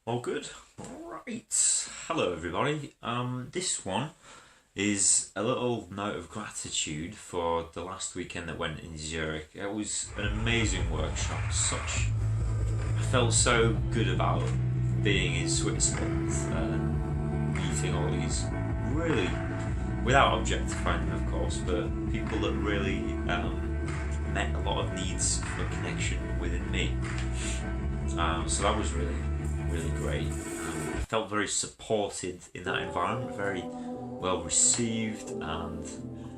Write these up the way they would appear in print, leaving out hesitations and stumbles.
All good. All right. Hello, everybody. This one is a little note of gratitude for the last weekend that went in Zurich. It was an amazing workshop. I felt so good about being in Switzerland and meeting all these really, without objectifying them, of course, but people that really met a lot of needs for connection within me. So that was really great. I felt very supported in that environment, very well received, and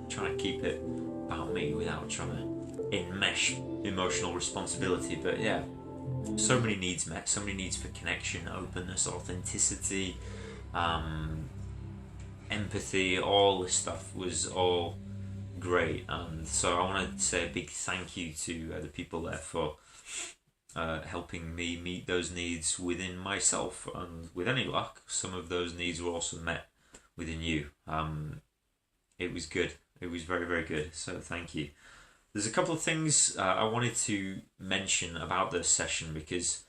trying to keep it about me without trying to enmesh emotional responsibility. But yeah, so many needs met, so many needs for connection, openness, authenticity, empathy, all this stuff was all great. And so I want to say a big thank you to the people there for helping me meet those needs within myself, and with any luck some of those needs were also met within you. It was good. It was very good, so thank you. There's a couple of things I wanted to mention about this session, because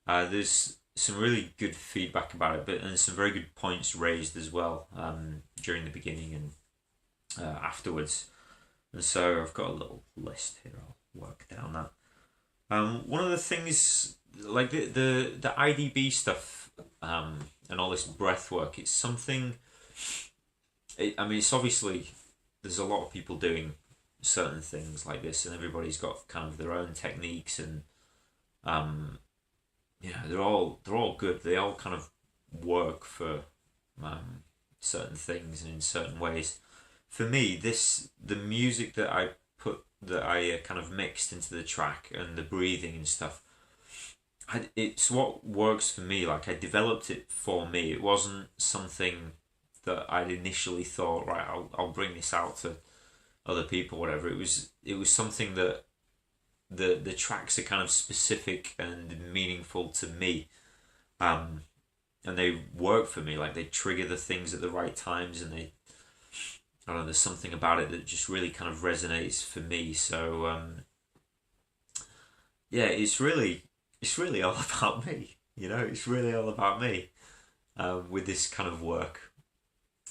there's some really good feedback about it, and some very good points raised as well during the beginning and afterwards. And so I've got a little list here. I'll work down that. One of the things, like the IDB stuff and all this breath work, it's something. It's obviously there's a lot of people doing certain things like this, and everybody's got kind of their own techniques, and they're all good. They all kind of work for certain things and in certain ways. For me, the music that I kind of mixed into the track, and the breathing and stuff, it's what works for me. Like, I developed it for me. It wasn't something that I'd initially thought, right, I'll bring this out to other people, whatever. It was something that the tracks are kind of specific and meaningful to me, and they work for me. Like, they trigger the things at the right times, and I don't know, there's something about it that just really kind of resonates for me. So it's really all about me. It's really all about me with this kind of work.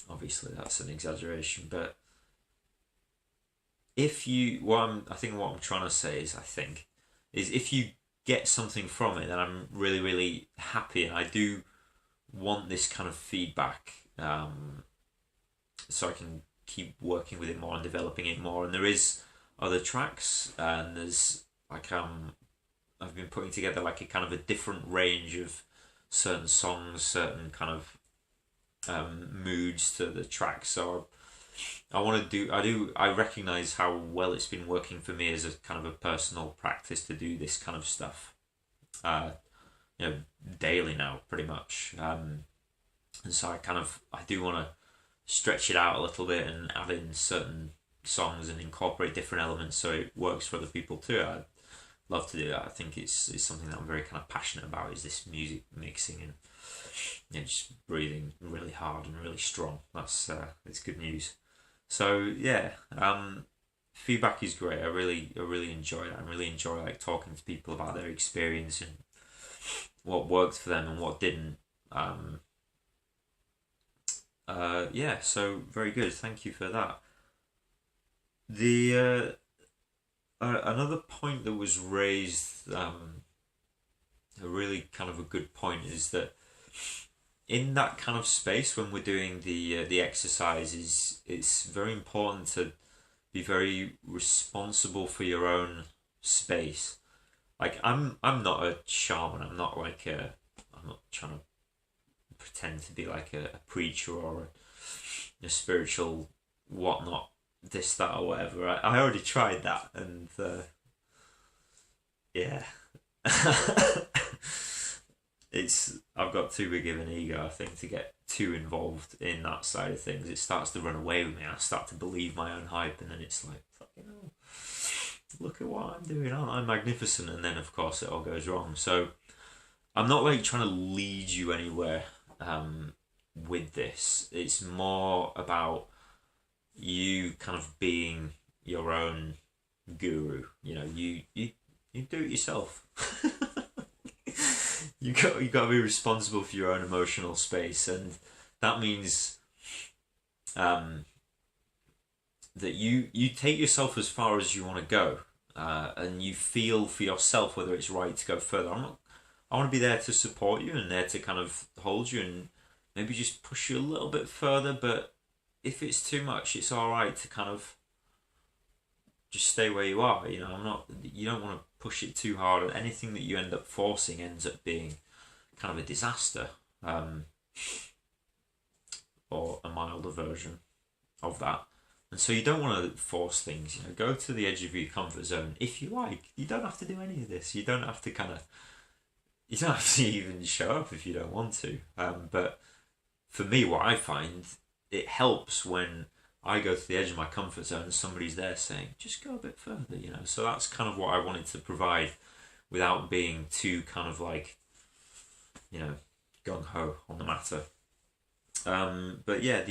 Obviously, that's an exaggeration, but what I'm trying to say is, if you get something from it, then I'm really happy, and I do want this kind of feedback, so I can keep working with it more and developing it more. And there is other tracks, and there's I've been putting together like a kind of a different range of certain songs, certain kind of moods to the tracks. So I recognize how well it's been working for me as a kind of a personal practice to do this kind of stuff daily now, pretty much. And so I do want to stretch it out a little bit and add in certain songs and incorporate different elements so it works for other people too. I'd love to do that. I think it's something that I'm very kind of passionate about, is this music mixing and just breathing really hard and really strong. That's it's good news. So yeah, feedback is great. I really enjoy that. I really enjoy like talking to people about their experience and what worked for them and what didn't. So very good. Thank you for that. The another point that was raised, a really kind of a good point, is that in that kind of space when we're doing the exercises, it's very important to be very responsible for your own space. Like, I'm not a shaman. I'm not trying to pretend to be like a preacher or a spiritual whatnot, this, that, or whatever. I already tried that, and I've got too big of an ego, I think, to get too involved in that side of things. It starts to run away with me. I start to believe my own hype, and then it's like, fucking hell, look at what I'm doing, aren't I magnificent? And then of course it all goes wrong. So I'm not like trying to lead you anywhere with this. It's more about you kind of being your own guru. You do it yourself. you got to be responsible for your own emotional space, and that means that you take yourself as far as you want to go, and you feel for yourself whether it's right to go further. I want to be there to support you and there to kind of hold you and maybe just push you a little bit further. But if it's too much, it's all right to kind of just stay where you are. You know, you don't want to push it too hard. Anything that you end up forcing ends up being kind of a disaster, or a milder version of that. And so you don't want to force things. You know, go to the edge of your comfort zone if you like. You don't have to do any of this. You don't have to you don't have to even show up if you don't want to. But for me, what I find, it helps when I go to the edge of my comfort zone and somebody's there saying, just go a bit further, you know. So that's kind of what I wanted to provide without being too kind of like, you know, gung-ho on the matter. But yeah,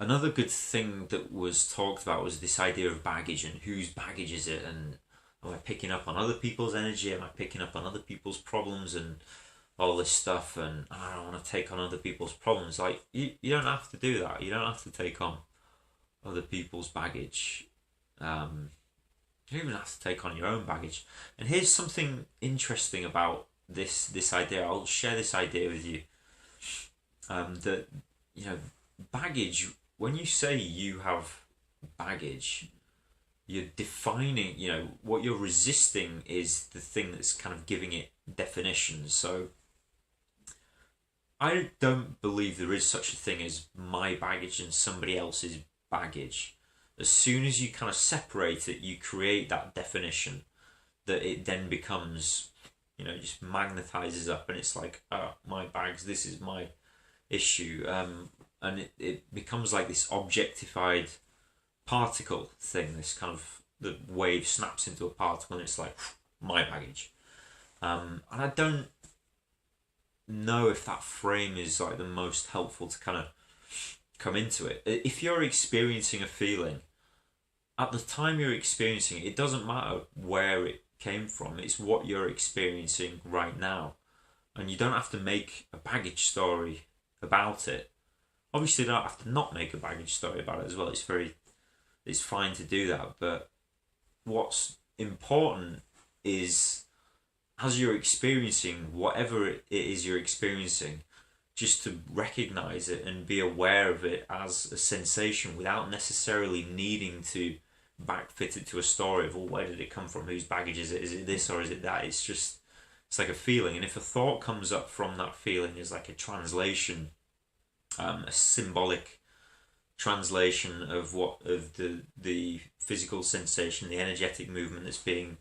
another good thing that was talked about was this idea of baggage and whose baggage is it, and am I picking up on other people's energy? Am I picking up on other people's problems and all this stuff? And I don't want to take on other people's problems. Like, you don't have to do that. You don't have to take on other people's baggage. You don't even have to take on your own baggage. And here's something interesting about this idea. I'll share this idea with you. That, you know, baggage, when you say you have baggage, you're defining, you know, what you're resisting is the thing that's kind of giving it definition. So I don't believe there is such a thing as my baggage and somebody else's baggage. As soon as you kind of separate it, you create that definition that it then becomes, you know, just magnetizes up, and it's like, oh, my bags, this is my issue. And it becomes like this objectified particle thing, this kind of, the wave snaps into a particle and it's like, my baggage. And I don't know if that frame is like the most helpful to kind of come into it. If you're experiencing a feeling, at the time you're experiencing it, it doesn't matter where it came from, it's what you're experiencing right now. And you don't have to make a baggage story about it. Obviously, you don't have to not make a baggage story about it as well. It's fine to do that, but what's important is, as you're experiencing whatever it is you're experiencing, just to recognize it and be aware of it as a sensation without necessarily needing to backfit it to a story of, well, where did it come from? Whose baggage is it? Is it this or is it that? It's like a feeling. And if a thought comes up from that feeling as like a translation, a symbolic translation of the physical sensation, the energetic movement that's being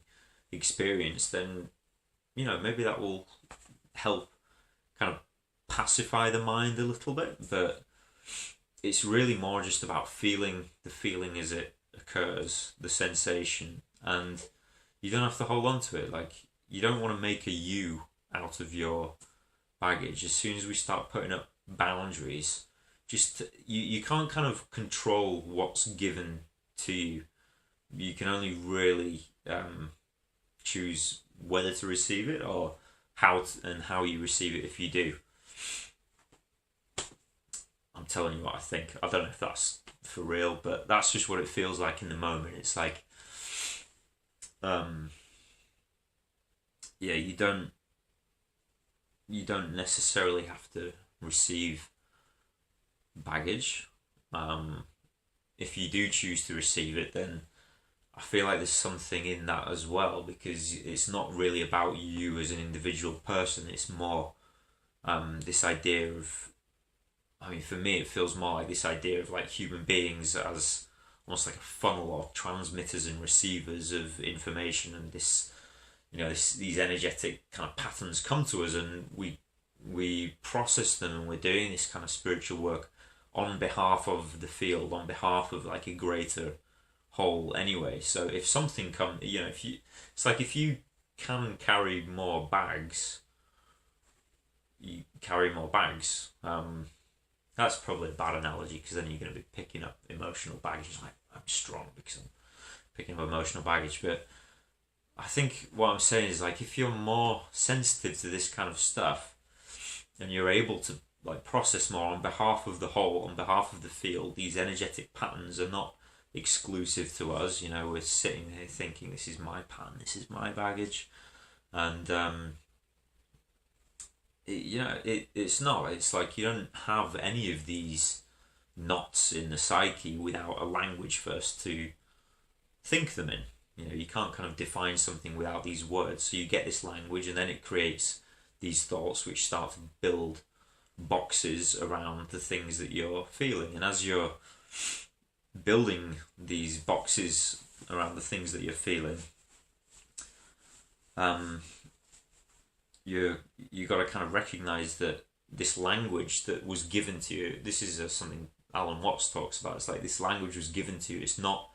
experienced, then, you know, maybe that will help kind of pacify the mind a little bit. But it's really more just about feeling the feeling as it occurs, the sensation, and you don't have to hold on to it. Like, you don't want to make a you out of your baggage. As soon as we start putting up boundaries, just you can't kind of control what's given to you. You can only really choose whether to receive it or how you receive it if you do. I'm telling you what I think. I don't know if that's for real, but that's just what it feels like in the moment. It's like, yeah, you don't necessarily have to receive baggage. If you do choose to receive it, then I feel like there's something in that as well, because it's not really about you as an individual person. It's more this idea of, I mean, for me, it feels more like this idea of like human beings as almost like a funnel or transmitters and receivers of information, and this, you know, these energetic kind of patterns come to us, and we process them, and we're doing this kind of spiritual work on behalf of the field, on behalf of like a greater whole anyway. So if something comes, you know, it's like if you can carry more bags, you carry more bags. That's probably a bad analogy, because then you're going to be picking up emotional baggage. Like, I'm strong because I'm picking up emotional baggage. But I think what I'm saying is, like, if you're more sensitive to this kind of stuff and you're able to like process more on behalf of the whole, on behalf of the field, these energetic patterns are not exclusive to us. You know, we're sitting here thinking, this is my pattern, this is my baggage, and it's not. It's like you don't have any of these knots in the psyche without a language first to think them in. You know, you can't kind of define something without these words. So you get this language, and then it creates these thoughts which start to build boxes around the things that you're feeling. And as you're building these boxes around the things that you're feeling, you got to kind of recognize that this language that was given to you, this is something Alan Watts talks about. It's like this language was given to you. It's not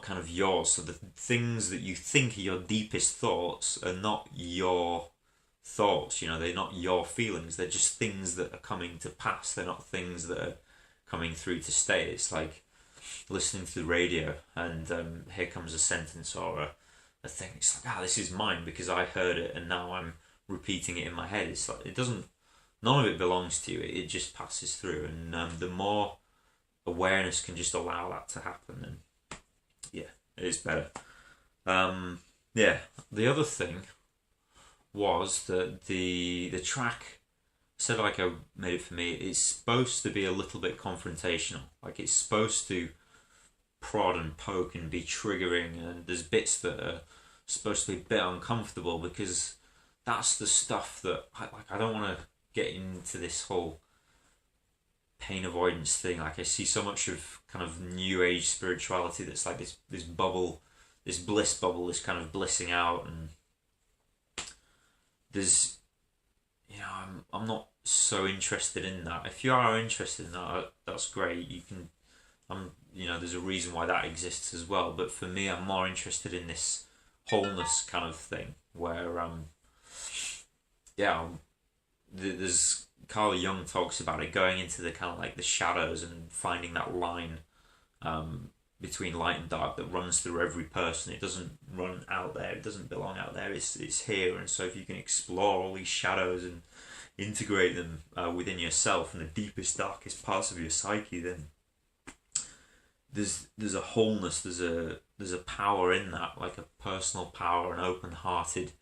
kind of yours. So the things that you think are your deepest thoughts are not your thoughts. You know, they're not your feelings. They're just things that are coming to pass. They're not things that are coming through to stay. It's like listening to the radio, and here comes a sentence or a thing. It's like, this is mine because I heard it, and now I'm repeating it in my head. It's like none of it belongs to you. It just passes through, and the more awareness can just allow that to happen, and yeah, it is better. The other thing was that the track, said like I made it for me, it's supposed to be a little bit confrontational. Like, it's supposed to prod and poke and be triggering, and there's bits that are supposed to be a bit uncomfortable, because that's the stuff that I don't want to get into this whole pain avoidance thing. Like, I see so much of kind of new age spirituality that's like this bubble, this bliss bubble, this kind of blissing out, and there's, you know, I'm not so interested in that. If you are interested in that, that's great. You can, you know, there's a reason why that exists as well. But for me, I'm more interested in this wholeness kind of thing, where there's Carl Jung talks about it, going into the kind of like the shadows and finding that line between light and dark that runs through every person. It doesn't run out there. It doesn't belong out there. It's here. And so if you can explore all these shadows and integrate them within yourself and the deepest, darkest parts of your psyche, then there's a wholeness. There's a power in that, like a personal power, an open-hearted,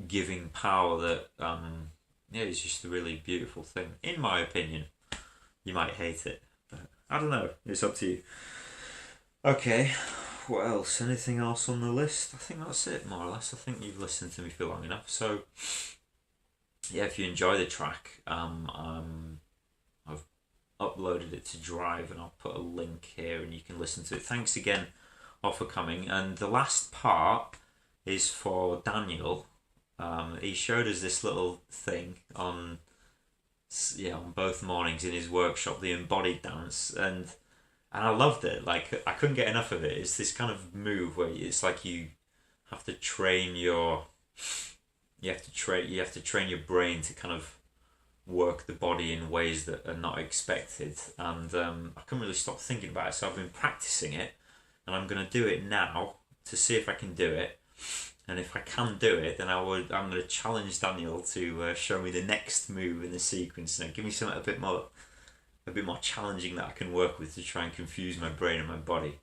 giving power that it's just a really beautiful thing, in my opinion. You might hate it, but I don't know. It's up to you. Okay, what else? Anything else on the list? I think that's it, more or less. I think you've listened to me for long enough. So, yeah, if you enjoy the track, I've uploaded it to Drive, and I'll put a link here, and you can listen to it. Thanks again all for coming. And the last part is for Daniel. He showed us this little thing on both mornings in his workshop, the embodied dance, and I loved it. Like, I couldn't get enough of it. It's this kind of move where it's like you have to train your your brain to kind of work the body in ways that are not expected, and I couldn't really stop thinking about it. So I've been practicing it, and I'm going to do it now to see if I can do it. And if I can do it, then I'm going to challenge Daniel to show me the next move in the sequence. Now, give me something a bit more challenging that I can work with to try and confuse my brain and my body.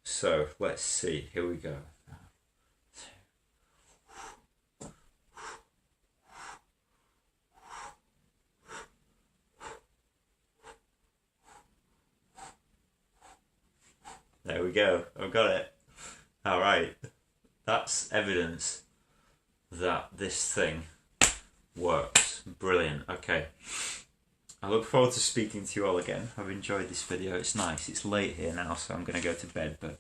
So let's see. Here we go. There we go. I've got it. All right. That's evidence that this thing works. Brilliant. Okay. I look forward to speaking to you all again. I've enjoyed this video. It's nice. It's late here now, so I'm going to go to bed. But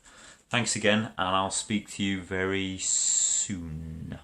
thanks again, and I'll speak to you very soon.